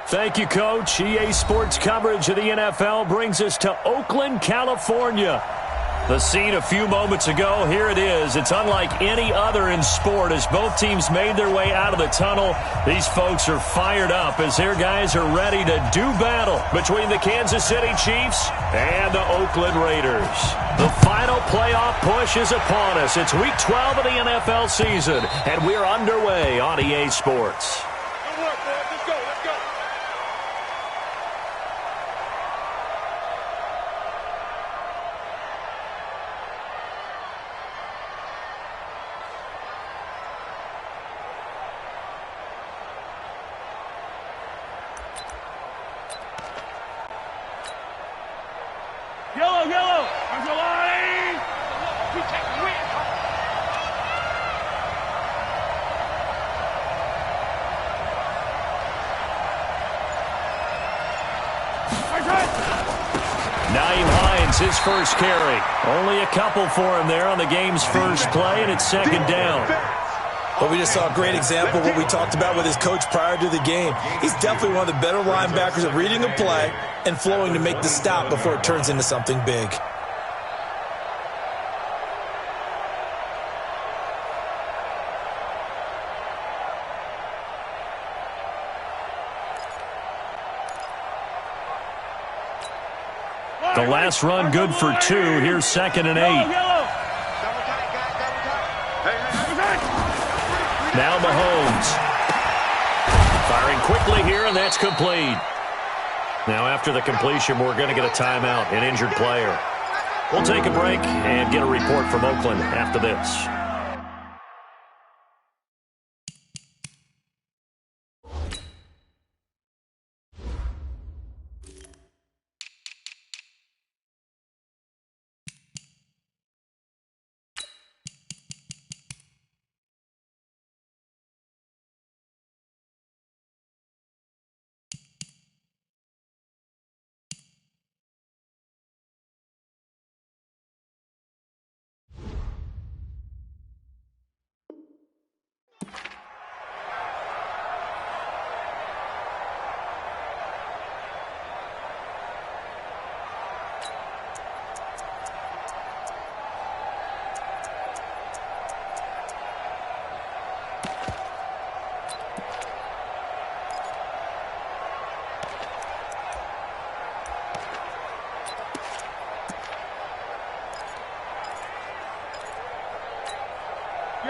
Thank you, Coach. EA Sports coverage of the NFL brings us to Oakland, California. The scene a few moments ago, here it is. It's unlike any other in sport as both teams made their way out of the tunnel. These folks are fired up as their guys are ready to do battle between the Kansas City Chiefs and the Oakland Raiders. The final playoff push is upon us. It's Week 12 of the NFL season, and we're underway on EA Sports. Good work, boys. Let's go. Let's go. Yellow, yellow. There's a line. We take the win. Naeem Hines, his first carry. Only a couple for him there on the game's first play, and it's second down. But we just saw a great example of what we talked about with his coach prior to the game. He's definitely one of the better linebackers at reading a play and flowing to make the stop before it turns into something big. The last run good for 2. Here's 2nd and 8. Now Mahomes. Firing quickly here, and that's complete. Now after the completion, we're going to get a timeout, an injured player. We'll take a break and get a report from Oakland after this.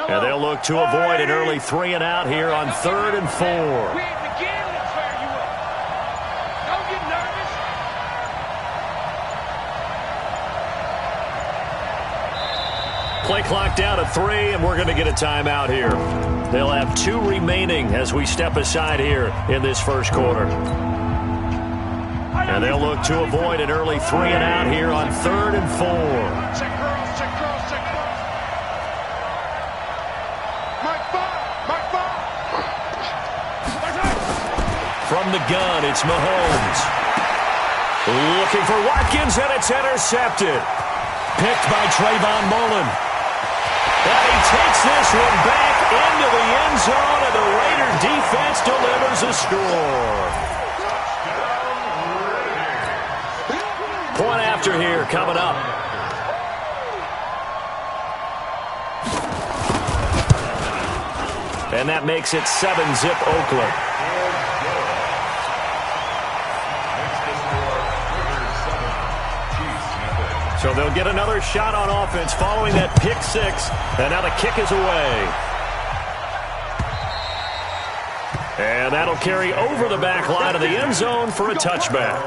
And they'll look to avoid an early 3 and out here on 3rd and 4. Play clock down to 3, and we're going to get a timeout here. They'll have 2 remaining as we step aside here in this first quarter. And they'll look to avoid an early 3 and out here on 3rd and 4. From the gun, it's Mahomes. Looking for Watkins, and it's intercepted. Picked by Trayvon Mullen. And he takes this one back into the end zone, and the Raider defense delivers a score. Point after here coming up. And that makes it 7-zip Oakland. So they'll get another shot on offense following that pick 6. And now the kick is away. And that'll carry over the back line of the end zone for a touchback.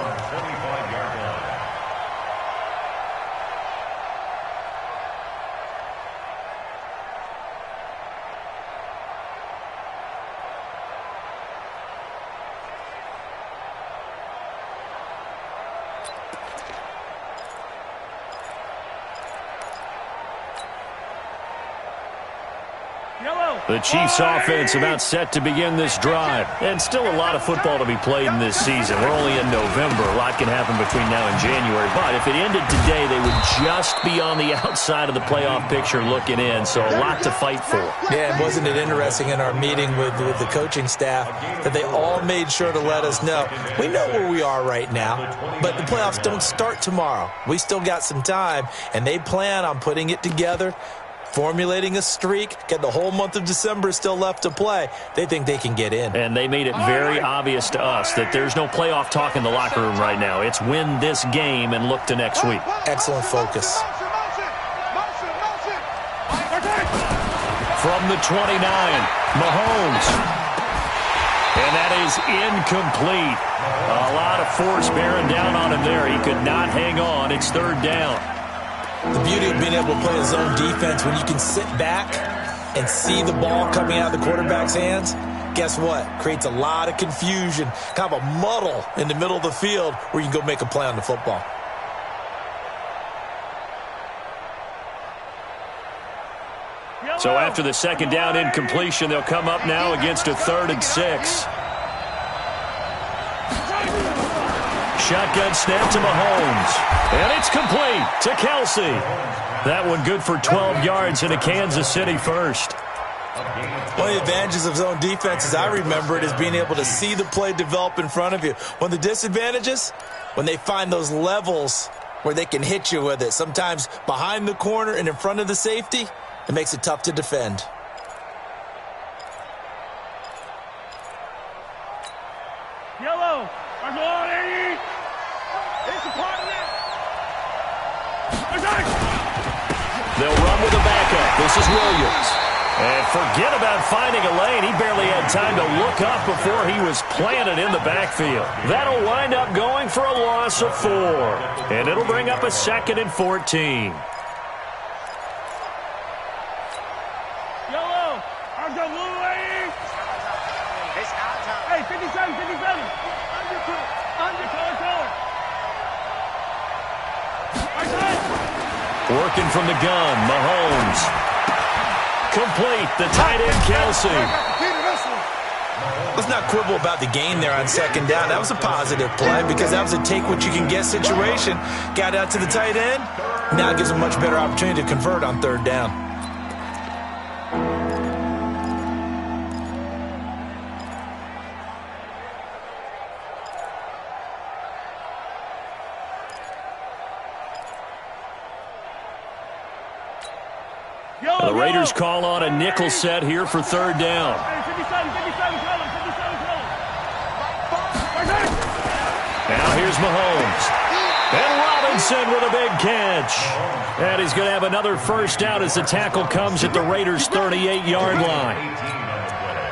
The Chiefs offense about set to begin this drive. And still a lot of football to be played in this season. We're only in November. A lot can happen between now and January. But if it ended today, they would just be on the outside of the playoff picture looking in. So a lot to fight for. Yeah, and wasn't it interesting in our meeting with the coaching staff that they all made sure to let us know, we know where we are right now, but the playoffs don't start tomorrow. We still got some time, and they plan on putting it together, formulating a streak, get the whole month of December still left to play. They think they can get in. And they made it very obvious to us that there's no playoff talk in the locker room right now. It's win this game and look to next week. Excellent focus. From the 29, Mahomes. And that is incomplete. A lot of force bearing down on him there. He could not hang on. It's third down. The beauty of being able to play a zone defense when you can sit back and see the ball coming out of the quarterback's hands, guess what? Creates a lot of confusion, kind of a muddle in the middle of the field where you can go make a play on the football. So after the second down incompletion, they'll come up now against a 3rd and 6. Shotgun snap to Mahomes. And it's complete to Kelsey. That one good for 12 yards and a Kansas City first. One of the advantages of zone defense, as I remember it, is being able to see the play develop in front of you. One of the disadvantages, when they find those levels where they can hit you with it, sometimes behind the corner and in front of the safety, it makes it tough to defend. Yellow. They'll run with the backup. This is Williams. And forget about finding a lane. He barely had time to look up before he was planted in the backfield. That'll wind up going for a loss of 4. And it'll bring up a 2nd and 14. Yellow. I've got blue lane. It's out time. Hey, 57, 57. Under color. Working from the gun, Mahomes. Complete, the tight end, Kelsey. Let's not quibble about the gain there on second down. That was a positive play because that was a take-what-you-can-get situation. Got out to the tight end. Now it gives a much better opportunity to convert on third down. The Raiders call on a nickel set here for third down. Now here's Mahomes. And Robinson with a big catch. And he's going to have another first down as the tackle comes at the Raiders' 38-yard line.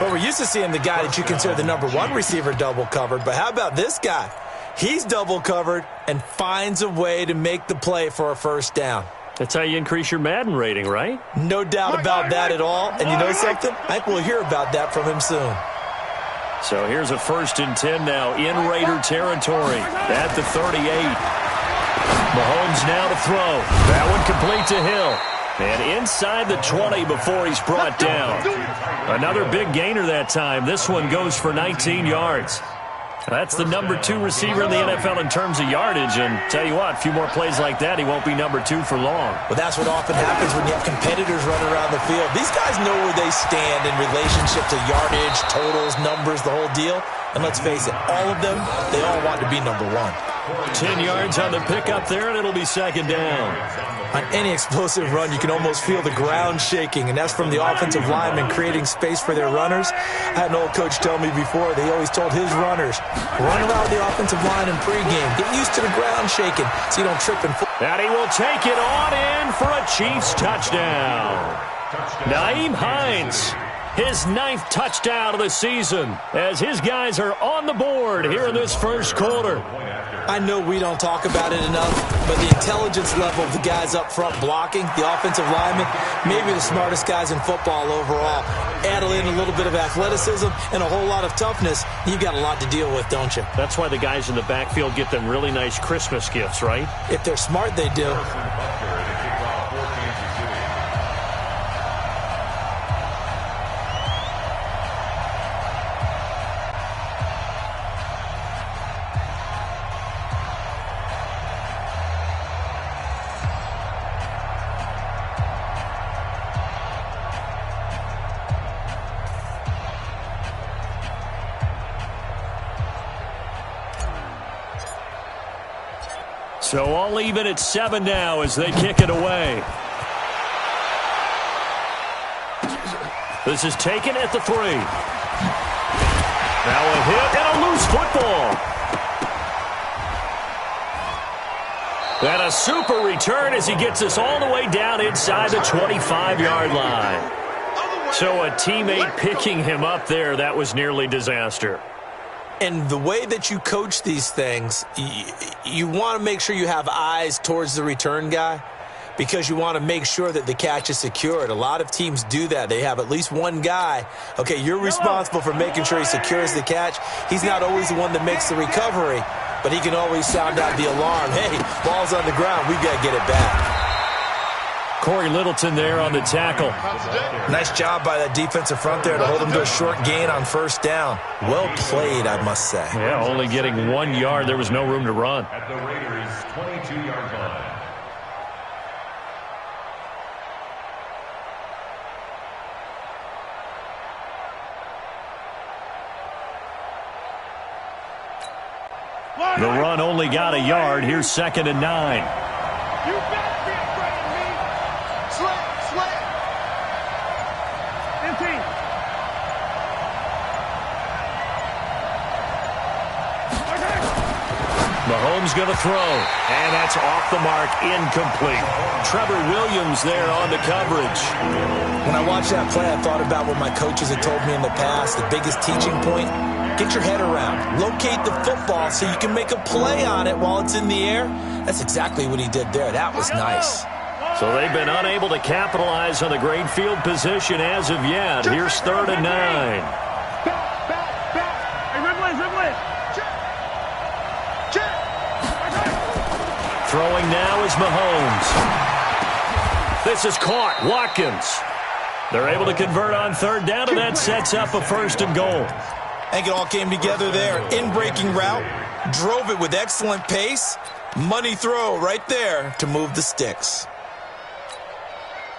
Well, we're used to seeing the guy that you consider the number 1 receiver double covered, but how about this guy? He's double covered and finds a way to make the play for a first down. That's how you increase your Madden rating, right? No doubt about that at all. And you know something? I think we'll hear about that from him soon. So here's a 1st and 10 now in Raider territory at the 38. Mahomes now to throw. That one complete to Hill. And inside the 20 before he's brought down. Another big gainer that time. This one goes for 19 yards. That's the number 2 receiver in the NFL in terms of yardage. And tell you what, a few more plays like that, he won't be number 2 for long. Well, that's what often happens when you have competitors running around the field. These guys know where they stand in relationship to yardage, totals, numbers, the whole deal. And let's face it, all of them, they all want to be number 1. 10 yards on the pickup there, and it'll be second down. On any explosive run, you can almost feel the ground shaking, and that's from the offensive linemen creating space for their runners. I had an old coach tell me before, they always told his runners, run around the offensive line in pregame. Get used to the ground shaking so you don't trip and fall. And he will take it on in for a Chiefs touchdown. Nyheim Hines, his 9th touchdown of the season, as his guys are on the board here in this first quarter. I know we don't talk about it enough, but the intelligence level of the guys up front blocking, the offensive linemen, maybe the smartest guys in football overall. Add in a little bit of athleticism and a whole lot of toughness, you've got a lot to deal with, don't you? That's why the guys in the backfield get them really nice Christmas gifts, right? If they're smart, they do. So all even at 7 now as they kick it away. This is taken at the 3. Now a hit and a loose football. And a super return as he gets us all the way down inside the 25-yard line. So a teammate picking him up there, that was nearly disaster. And the way that you coach these things, you want to make sure you have eyes towards the return guy because you want to make sure that the catch is secured. A lot of teams do that. They have at least one guy. Okay, you're responsible for making sure he secures the catch. He's not always the one that makes the recovery, but he can always sound out the alarm. Hey, ball's on the ground. We've got to get it back. Corey Littleton there on the tackle. Nice job by that defensive front there to hold him to a short gain on first down. Well played, I must say. Yeah, only getting 1 yard. There was no room to run. At the Raiders' 22-yard line. The run only got a yard. Here's 2nd and 9. You better be afraid of me. Slant. Empty. Mahomes going to throw, and that's off the mark, incomplete. Trevor Williams there on the coverage. When I watched that play, I thought about what my coaches had told me in the past. The biggest teaching point, get your head around. Locate the football so you can make a play on it while it's in the air. That's exactly what he did there. That was nice. So they've been unable to capitalize on the great field position as of yet. Here's 3rd and 9. Back. Hey, Ridley. Check. Throwing now is Mahomes. This is caught. Watkins. They're able to convert on 3rd down, and that sets up a 1st and goal. I think it all came together there. In-breaking route, drove it with excellent pace. Money throw right there to move the sticks.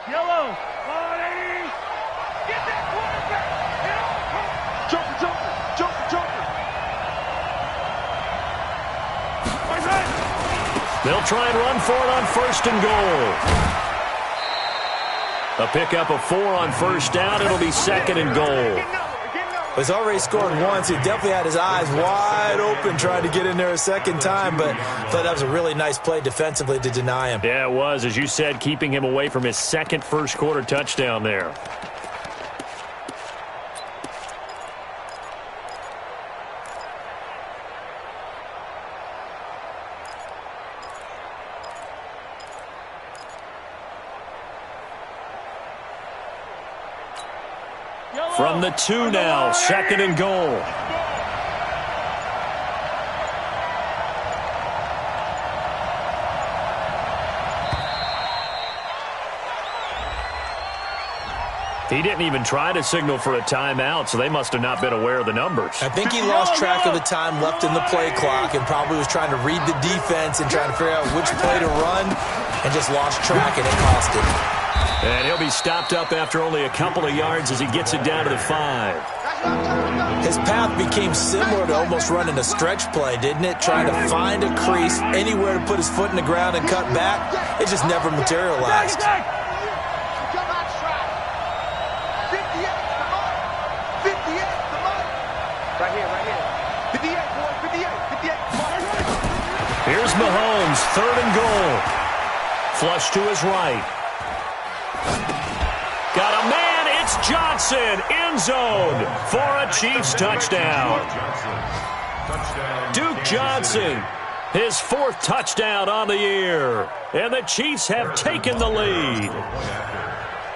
Yellow. 180. Get that quarterback. Jumper. They'll try and run for it on 1st and goal. A pickup of 4 on 1st down. It'll be 2nd and goal. He's already scored once. He definitely had his eyes wide open trying to get in there a second time, but that was a really nice play defensively to deny him. Yeah, it was. As you said, keeping him away from his second first-quarter touchdown there. From the 2 now, 2nd and goal. He didn't even try to signal for a timeout, so they must have not been aware of the numbers. I think he lost track of the time left in the play clock and probably was trying to read the defense and trying to figure out which play to run and just lost track, and it cost him. And he'll be stopped up after only a couple of yards as he gets it down to the 5. His path became similar to almost running a stretch play, didn't it? Trying to find a crease, anywhere to put his foot in the ground and cut back. It just never materialized. Here's Mahomes, 3rd and goal. Flush to his right. Got a man, it's Johnson, end zone for a Chiefs touchdown. Duke Johnson, his 4th touchdown on the year. And the Chiefs have taken the lead.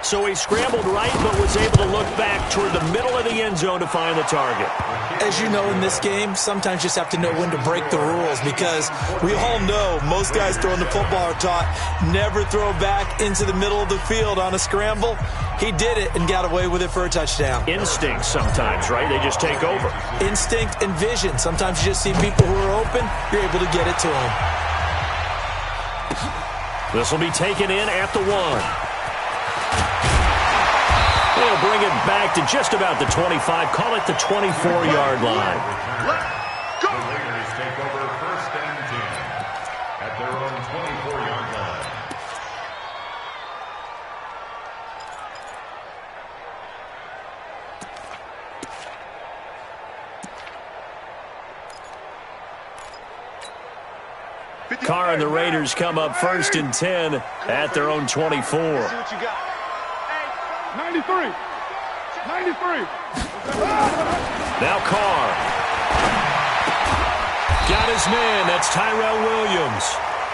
So he scrambled right, but was able to look back toward the middle of the end zone to find the target. As you know, in this game, sometimes you just have to know when to break the rules because we all know most guys throwing the football are taught never throw back into the middle of the field on a scramble. He did it and got away with it for a touchdown. Instinct sometimes, right? They just take over. Instinct and vision. Sometimes you just see people who are open, you're able to get it to them. This will be taken in at the 1. They'll bring it back to just about the 25. Call it the 24-yard line. The Raiders take over 1st and 10 at their own Carr and the Raiders come up 1st and 10 at their own 24. 93. 93. Now Carr. Got his man. That's Tyrell Williams.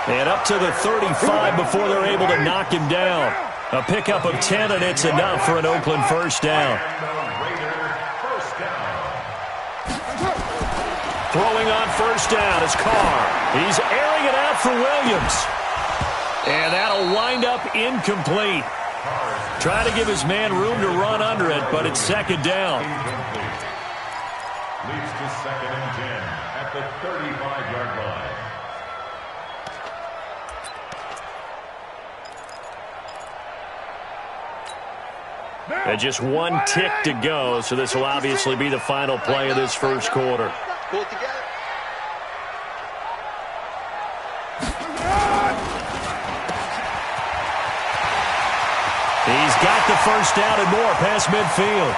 And up to the 35 before they're able to knock him down. A pickup of 10, and it's enough for an Oakland first down. Throwing on first down is Carr. He's airing it out for Williams. And that'll wind up incomplete. Trying to give his man room to run under it, but it's 2nd down. Leads to 2nd and 10 at the 35-yard line. And just 1 tick to go, so this will obviously be the final play of this first quarter. Pull it together. He's got the first down and more past midfield.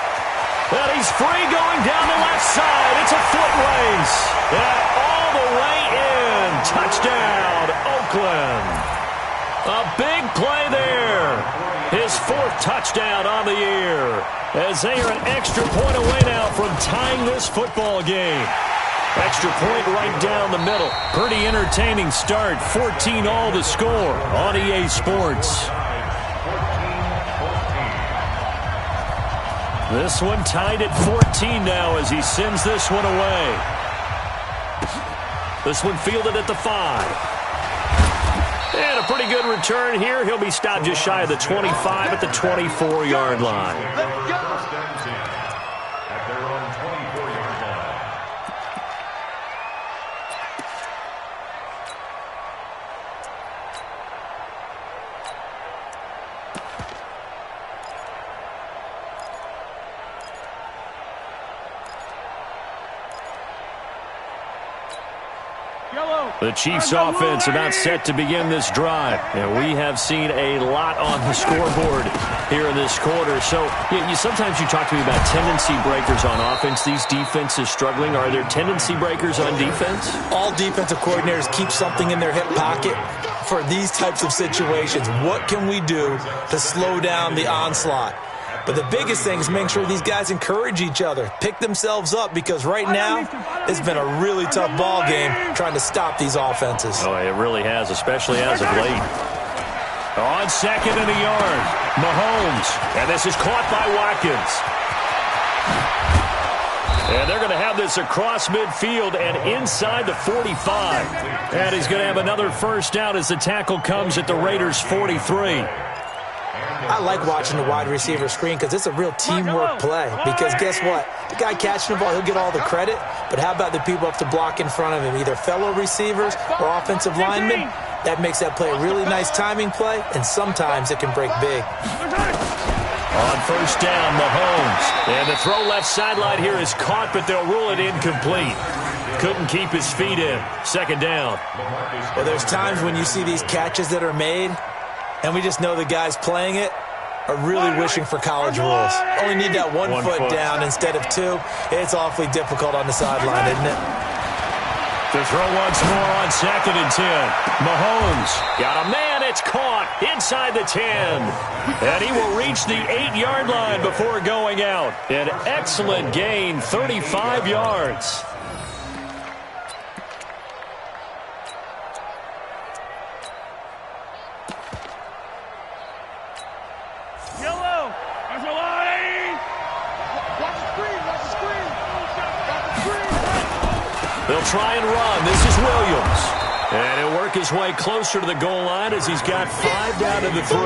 But he's free going down the left side. It's a foot race. And all the way in. Touchdown, Oakland. A big play there. His 4th touchdown on the year. As they are an extra point away now from tying this football game. Extra point right down the middle. Pretty entertaining start. 14-all the score on EA Sports. This one tied at 14 now as he sends this one away. This one fielded at the 5. And a pretty good return here. He'll be stopped just shy of the 25 at the 24-yard line. First and 10 at their own 24-yard line. The Chiefs offense about set to begin this drive. And we have seen a lot on the scoreboard here in this quarter. So sometimes you talk to me about tendency breakers on offense. These defenses struggling. Are there tendency breakers on defense? All defensive coordinators keep something in their hip pocket for these types of situations. What can we do to slow down the onslaught? But the biggest thing is making sure these guys encourage each other, pick themselves up, because right now it's been a really tough ball game trying to stop these offenses. Oh, it really has, especially as of late. On 2nd and a yard, Mahomes, and this is caught by Watkins. And they're going to have this across midfield and inside the 45. And he's going to have another first down as the tackle comes at the Raiders' 43. I like watching the wide receiver screen because it's a real teamwork play. Because guess what? The guy catching the ball, he'll get all the credit. But how about the people up to block in front of him, either fellow receivers or offensive linemen? That makes that play a really nice timing play, and sometimes it can break big. On first down, Mahomes. And the throw left sideline here is caught, but they'll rule it incomplete. Couldn't keep his feet in. 2nd down. Well, there's times when you see these catches that are made, and we just know the guys playing it are really wishing for college rules. Only need that one foot down instead of 2. It's awfully difficult on the sideline, isn't it? The throw once more on 2nd and 10. Mahomes got a man. It's caught inside the 10. And he will reach the 8-yard line before going out. An excellent gain, 35 yards. They'll try and run. This is Williams. And he'll work his way closer to the goal line as he's got 5 down to the 3.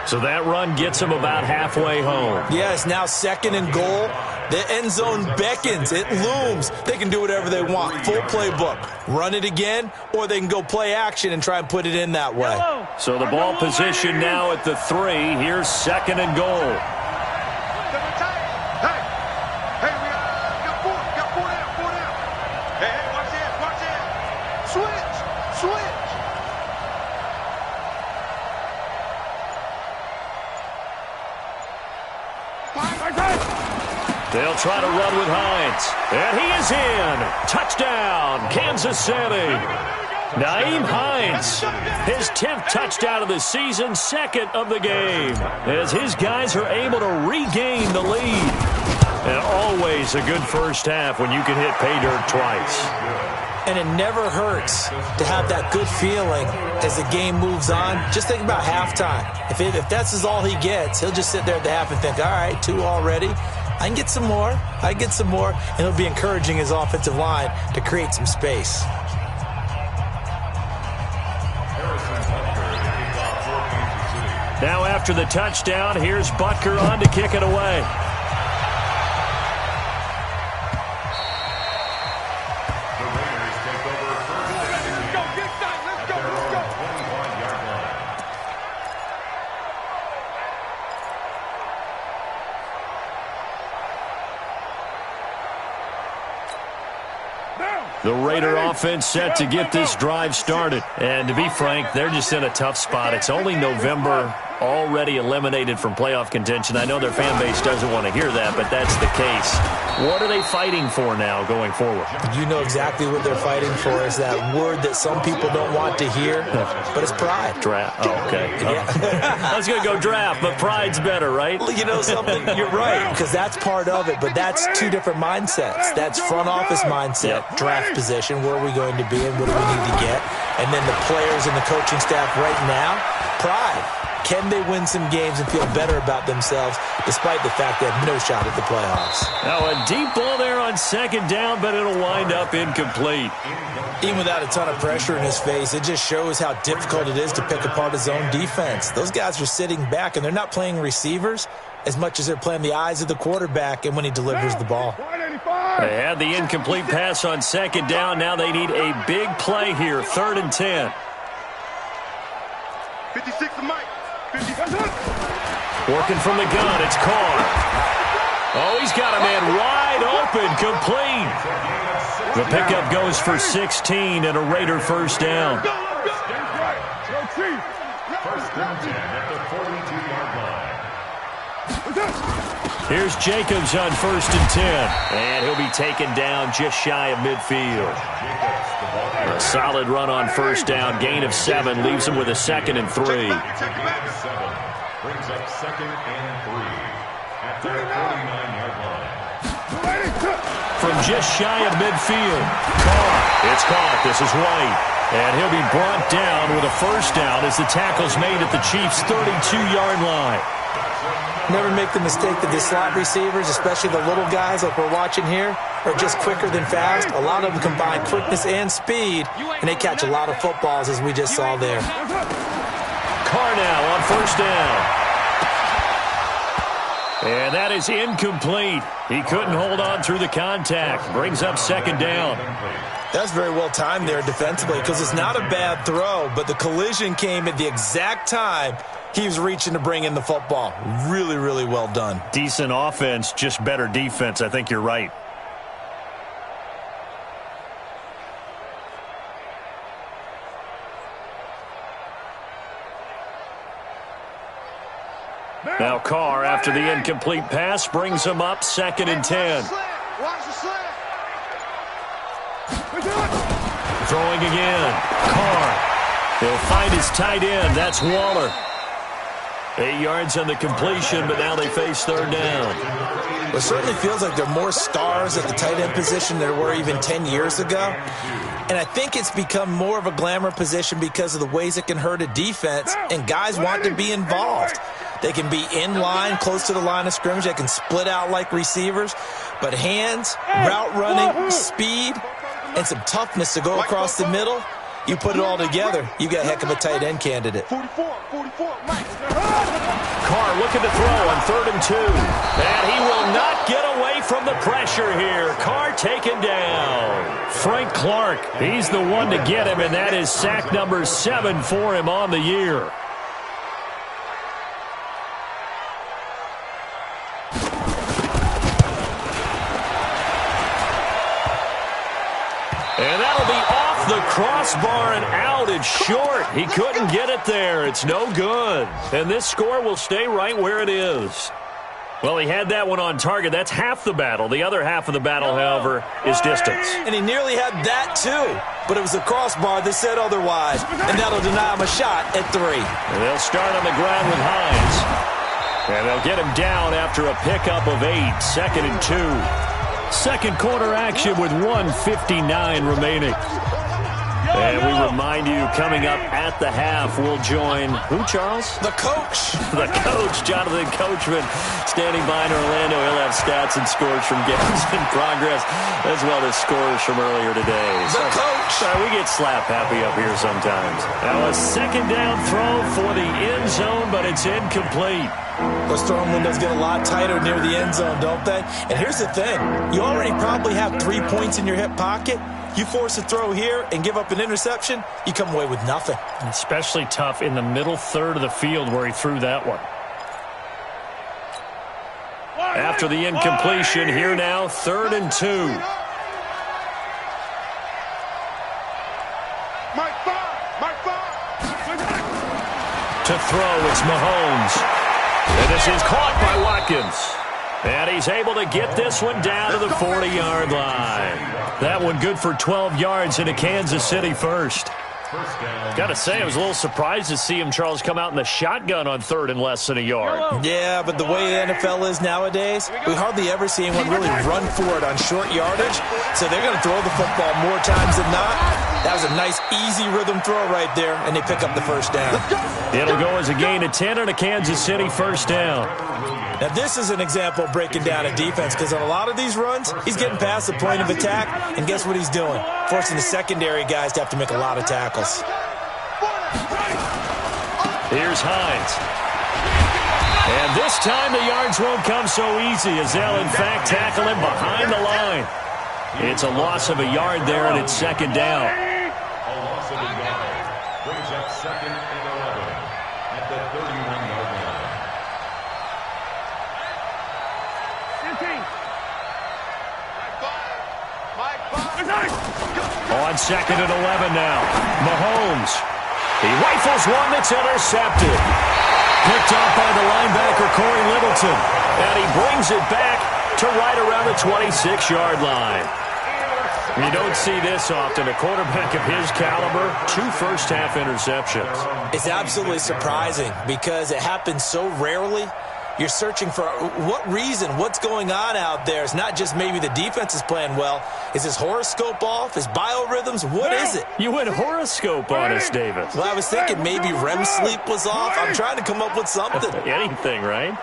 So that run gets him about halfway home. Yes, now 2nd and goal. The end zone beckons. It looms. They can do whatever they want. Full playbook. Run it again, or they can go play action and try and put it in that way. So the ball position now at the 3. Here's 2nd and goal. They'll try to run with Hines. And he is in. Touchdown, Kansas City. Naeem Hines, his 10th touchdown of the season, second of the game, as his guys are able to regain the lead. And always a good first half when you can hit pay dirt twice. And it never hurts to have that good feeling as the game moves on. Just think about halftime. If that's all he gets, he'll just sit there at the half and think, all right, 2 already. I can get some more. And he'll be encouraging his offensive line to create some space. Now after the touchdown, here's Butker on to kick it away. The Raider offense set to get this drive started. And to be frank, they're just in a tough spot. It's only November, already eliminated from playoff contention. I know their fan base doesn't want to hear that, but that's the case. What are they fighting for now going forward? You know exactly what they're fighting for. Is that word that some people don't want to hear, but it's pride. Draft. Oh, okay. I was going to go draft, but pride's better, right? You know something? You're right, because that's part of it, but that's 2 different mindsets. That's front office mindset, draft position, where are we going to be and what do we need to get? And then the players and the coaching staff right now, pride. Can they win some games and feel better about themselves despite the fact they have no shot at the playoffs? Now a deep ball there on second down, but it'll wind up incomplete. Even without a ton of pressure in his face, it just shows how difficult it is to pick apart his own defense. Those guys are sitting back, and they're not playing receivers as much as they're playing the eyes of the quarterback and when he delivers the ball. They had the incomplete pass on second down. Now they need a big play here, 3rd and 10. 56 to Mike. 50. Working from the gun, it's Carr. Oh, he's got a man wide open, complete. The pickup goes for 16 and a Raider first down. First and 10 at the 42-yard line. Here's Jacobs on 1st and 10. And he'll be taken down just shy of midfield. A solid run on first down. Gain of 7 leaves him with a 2nd and 3. Brings up 2nd and 3 at their 49-yard line. From just shy of midfield. Caught. It's caught. This is White. And he'll be brought down with a first down as the tackle's made at the Chiefs' 32-yard line. Never make the mistake that the slot receivers, especially the little guys like we're watching here, are just quicker than fast. A lot of them combine quickness and speed, and they catch a lot of footballs, as we just saw there. Carr now on first down. And that is incomplete. He couldn't hold on through the contact. Brings up 2nd down. That's very well timed there defensively, because it's not a bad throw, but the collision came at the exact time he was reaching to bring in the football. Really, really well done. Decent offense, just better defense. I think you're right. Now Carr, after the incomplete pass, brings him up 2nd and 10. Throwing again. Carr. He'll find his tight end. That's Waller. 8 yards on the completion, but now they face 3rd down. It certainly feels like there are more stars at the tight end position than there were even 10 years ago. And I think it's become more of a glamour position because of the ways it can hurt a defense, and guys want to be involved. They can be in line, close to the line of scrimmage. They can split out like receivers. But hands, route running, speed, and some toughness to go across the middle, you put it all together, you got a heck of a tight end candidate. Carr looking to throw on 3rd and 2. And he will not get away from the pressure here. Carr taken down. Frank Clark, he's the one to get him, and that is sack number 7 for him on the year. And that'll be off the crossbar and out. It's short. He couldn't get it there. It's no good. And this score will stay right where it is. Well, he had that one on target. That's half the battle. The other half of the battle, however, is distance. And he nearly had that, too. But it was the crossbar that said otherwise. And that'll deny him a shot at 3. And they'll start on the ground with Hines. And they'll get him down after a pickup of 8. 2nd and 2. Second quarter action with 1:59 remaining. And we remind you, coming up at the half, we'll join who, Charles? The coach. The coach, Jonathan Coachman, standing by in Orlando. He'll have stats and scores from games in progress, as well as scores from earlier today. The coach. We get slap happy up here sometimes. Now a second down throw for the end zone, but it's incomplete. Those throwing windows get a lot tighter near the end zone, don't they? And here's the thing. You already probably have 3 points in your hip pocket. You force a throw here and give up an interception, you come away with nothing. Especially tough in the middle third of the field where he threw that one. After the incompletion, here now, 3rd and 2. To throw, it's Mahomes. And this is caught by Watkins. And he's able to get this one down to the 40-yard line. That one good for 12 yards into Kansas City first. Got to say, I was a little surprised to see him, Charles, come out in the shotgun on 3rd and less than a yard. Yeah, but the way the NFL is nowadays, we hardly ever see anyone really run for it on short yardage. So they're going to throw the football more times than not. That was a nice, easy rhythm throw right there, and they pick up the first down. It'll go as a gain of 10 and a Kansas City first down. Now, this is an example of breaking down a defense because on a lot of these runs, he's getting past the point of attack, and guess what he's doing? Forcing the secondary guys to have to make a lot of tackles. Here's Hines. And this time the yards won't come so easy as they'll, in fact, tackle him behind the line. It's a loss of a yard there, and it's 2nd down. A loss of a yard brings up 2nd and 11 at the 31-yard line. On 2nd and 11 now. Mahomes. He rifles one that's intercepted. Picked off by the linebacker, Corey Littleton. And he brings it back to right around the 26-yard line. You don't see this often. A quarterback of his caliber, 2 first-half interceptions. It's absolutely surprising because it happens so rarely. You're searching for what reason, what's going on out there. It's not just maybe the defense is playing well. Is his horoscope off? His biorhythms? What is it? You went horoscope on us, David. Well, I was thinking maybe REM sleep was off. I'm trying to come up with something. Anything, right?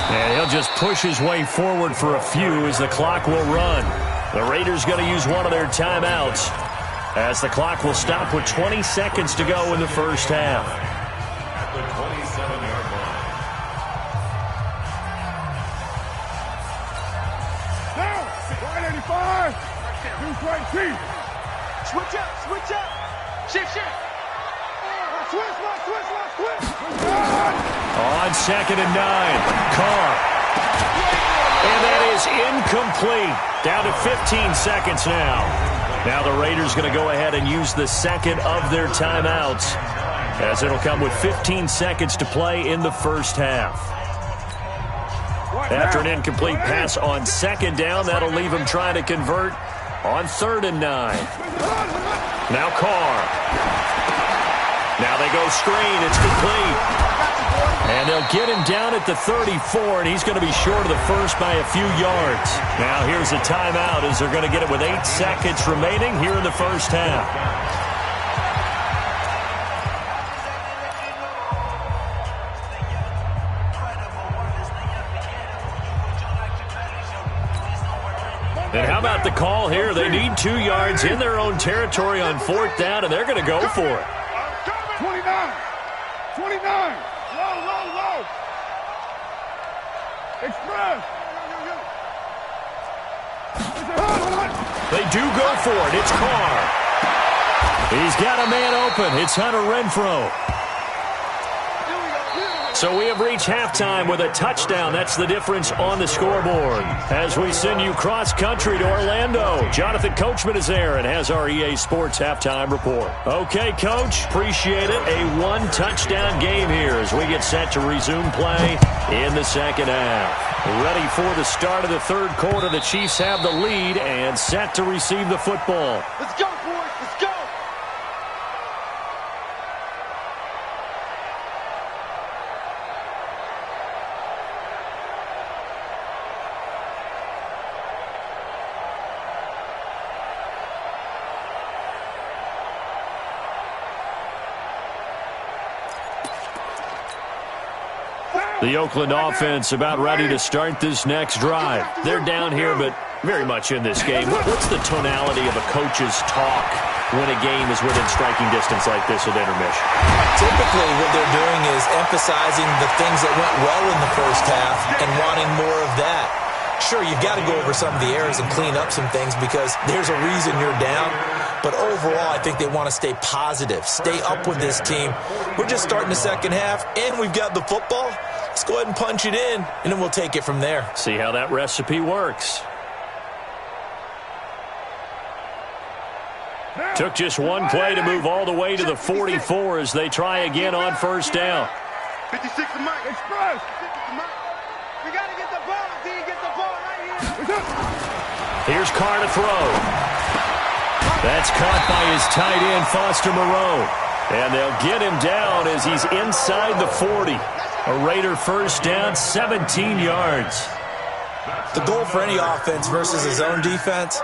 And he'll just push his way forward for a few as the clock will run. The Raiders going to use one of their timeouts as the clock will stop with 20 seconds to go in the first half. At the 27-yard line. Down. 185. Switch up. Shift. Switch. On 2nd and 9, Carr. And that is incomplete. Down to 15 seconds now. Now the Raiders going to go ahead and use the second of their timeouts as it'll come with 15 seconds to play in the first half. After an incomplete pass on 2nd down, that'll leave him trying to convert on 3rd and 9. Now Carr. Now they go screen. It's complete. And they'll get him down at the 34, and he's going to be short of the first by a few yards. Now here's a timeout as they're going to get it with 8 seconds remaining here in the first half. And how about the call here? They need 2 yards in their own territory on 4th down, and they're going to go for it. 29. Low. Express. They do go for it. It's Carr. He's got a man open. It's Hunter Renfrow. So we have reached halftime with a touchdown. That's the difference on the scoreboard. As we send you cross-country to Orlando, Jonathan Coachman is there and has our EA Sports halftime report. Okay, Coach, appreciate it. A one-touchdown game here as we get set to resume play in the second half. Ready for the start of the third quarter. The Chiefs have the lead and set to receive the football. Let's go, boys. Let's go. The Oakland offense about ready to start this next drive. They're down here, but very much in this game. What's the tonality of a coach's talk when a game is within striking distance like this at intermission? Typically, what they're doing is emphasizing the things that went well in the first half and wanting more of that. Sure, you've got to go over some of the errors and clean up some things because there's a reason you're down. But overall, I think they want to stay positive, stay up with this team. We're just starting the second half, and we've got the football. Let's go ahead and punch it in, and then we'll take it from there. See how that recipe works. Took just one play to move all the way to the 44 as they try again on first down. 56 to Mike. Express. We got to get the ball. D, get the ball right here. Here's Carr to throw. That's caught by his tight end, Foster Moreau. And they'll get him down as he's inside the 40. A Raider first down, 17 yards. The goal for any offense versus a zone defense,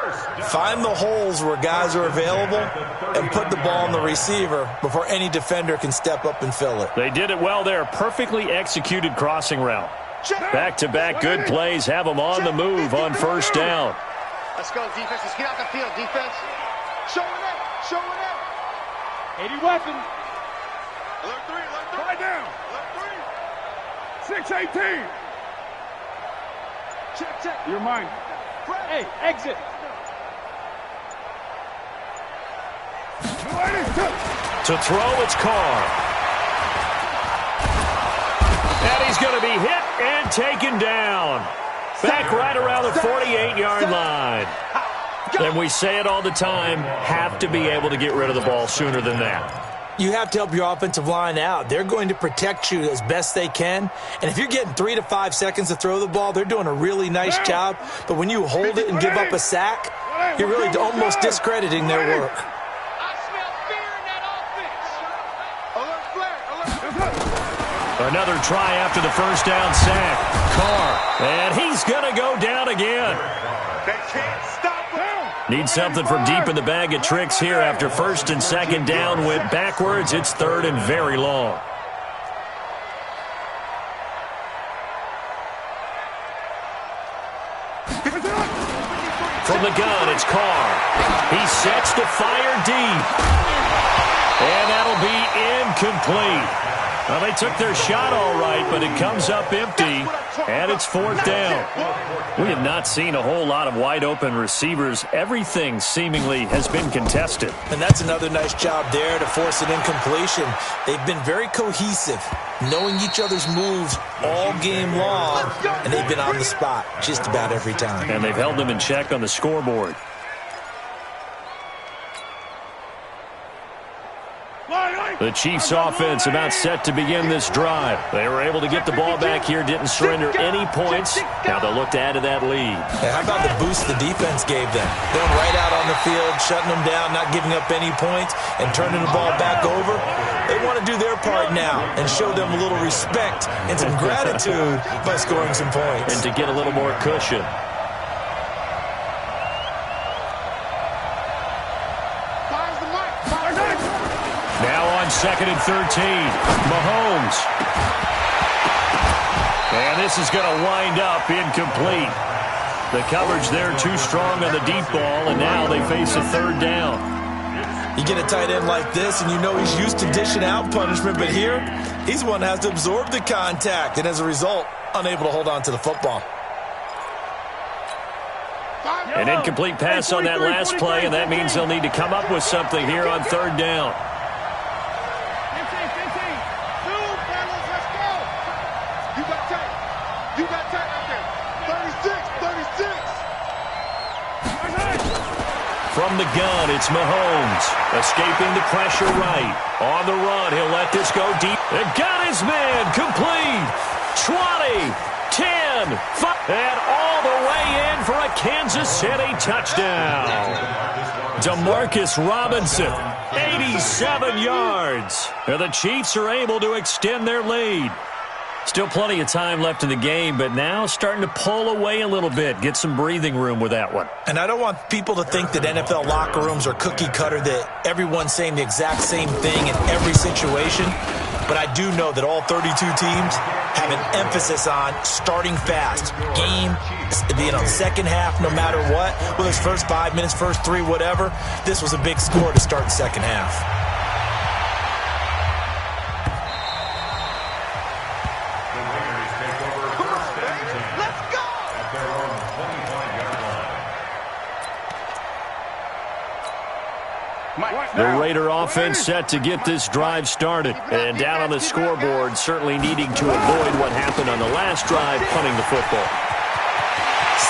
find the holes where guys are available and put the ball on the receiver before any defender can step up and fill it. They did it well there. Perfectly executed crossing route. Back-to-back good plays have them on the move on first down. Let's go, defense. Let's get out the field, defense. Show it up. Show it up. 80 weapons. Alert 3, alert 3. Right down. Alert 3. 6-18. Check. You're mine. Hey, exit. To throw, it's Carr. And he's going to be hit and taken down. Back right around the 48-yard line. And we say it all the time, have to be able to get rid of the ball sooner than that. You have to help your offensive line out. They're going to protect you as best they can. And if you're getting 3 to 5 seconds to throw the ball, they're doing a really nice job. But when you hold it and give up a sack, you're really almost discrediting their work. I smell fear in that offense. Alert, flare. Alert. Another try after the first down sack. Carr. And he's going to go down again. They can't stop him. Need something from deep in the bag of tricks here after first and second down went backwards. It's third and very long. From the gun, it's Carr. He sets to fire deep. And that'll be incomplete. Well, they took their shot all right, but it comes up empty, and it's fourth down. We have not seen a whole lot of wide-open receivers. Everything seemingly has been contested. And that's another nice job there to force an incompletion. They've been very cohesive, knowing each other's moves all game long, and they've been on the spot just about every time. And they've held them in check on the scoreboard. The Chiefs offense about set to begin this drive. They were able to get the ball back here, didn't surrender any points. Now they'll look to add to that lead. Hey, how about the boost the defense gave them? Going right out on the field, shutting them down, not giving up any points, and turning the ball back over. They want to do their part now and show them a little respect and some gratitude by scoring some points. And to get a little more cushion. Second and 13. Mahomes. And this is going to wind up incomplete. The coverage there too strong on the deep ball, and now they face a third down. You get a tight end like this, and you know he's used to dishing out punishment, but here, he's the one that has to absorb the contact, and as a result, unable to hold on to the football. An incomplete pass on that last play, and that means they'll need to come up with something here on third down. From the gun, it's Mahomes. Escaping the pressure right. On the run, he'll let this go deep. And got his man complete. 20, 10, 5, and all the way in for a Kansas City touchdown. Demarcus Robinson, 87 yards. And the Chiefs are able to extend their lead. Still plenty of time left in the game, but now starting to pull away a little bit. Get some breathing room with that one. And I don't want people to think that NFL locker rooms are cookie cutter, that everyone's saying the exact same thing in every situation. But I do know that all 32 teams have an emphasis on starting fast. Game, being on second half, no matter what. Whether it's first 5 minutes, first 3, whatever. This was a big score to start the second half. The Raider offense set to get this drive started. And down on the scoreboard, certainly needing to avoid what happened on the last drive, punting the football.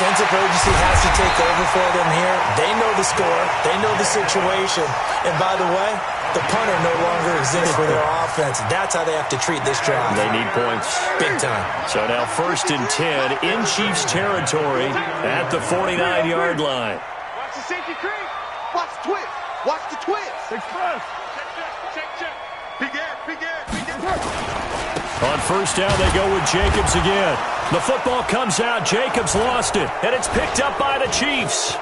Sense of urgency has to take over for them here. They know the score. They know the situation. And by the way, the punter no longer exists for their offense. That's how they have to treat this drive. They need points. Big time. So now 1st and 10 in Chiefs territory at the 49-yard line. Watch the safety creep. Watch the twist. Watch the twist. Express. Check. Begin. On 1st down, they go with Jacobs again. The football comes out. Jacobs lost it, and it's picked up by the Chiefs.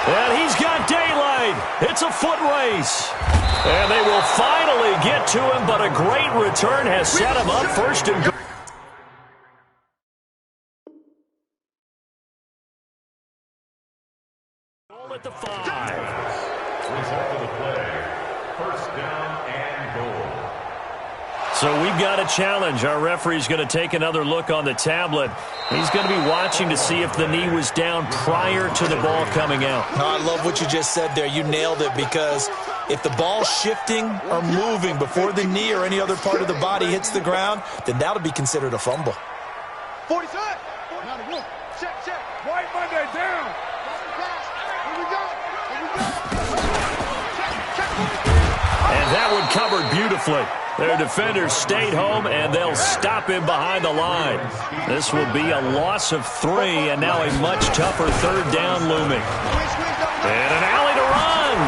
And he's got daylight. It's a foot race. And they will finally get to him, but a great return has set him up 1st and goal. At the 5. Result of the play, 1st down and goal. So we've got a challenge. Our referee's going to take another look on the tablet. He's going to be watching to see if the knee was down prior to the ball coming out. I love what you just said there. You nailed it, because if the ball's shifting or moving before the knee or any other part of the body hits the ground, then that'll be considered a fumble. 47. Check. White Monday down. And that one covered beautifully. Their defenders stayed home, and they'll stop him behind the line. This will be a loss of 3, and now a much tougher 3rd down looming. And an alley to run.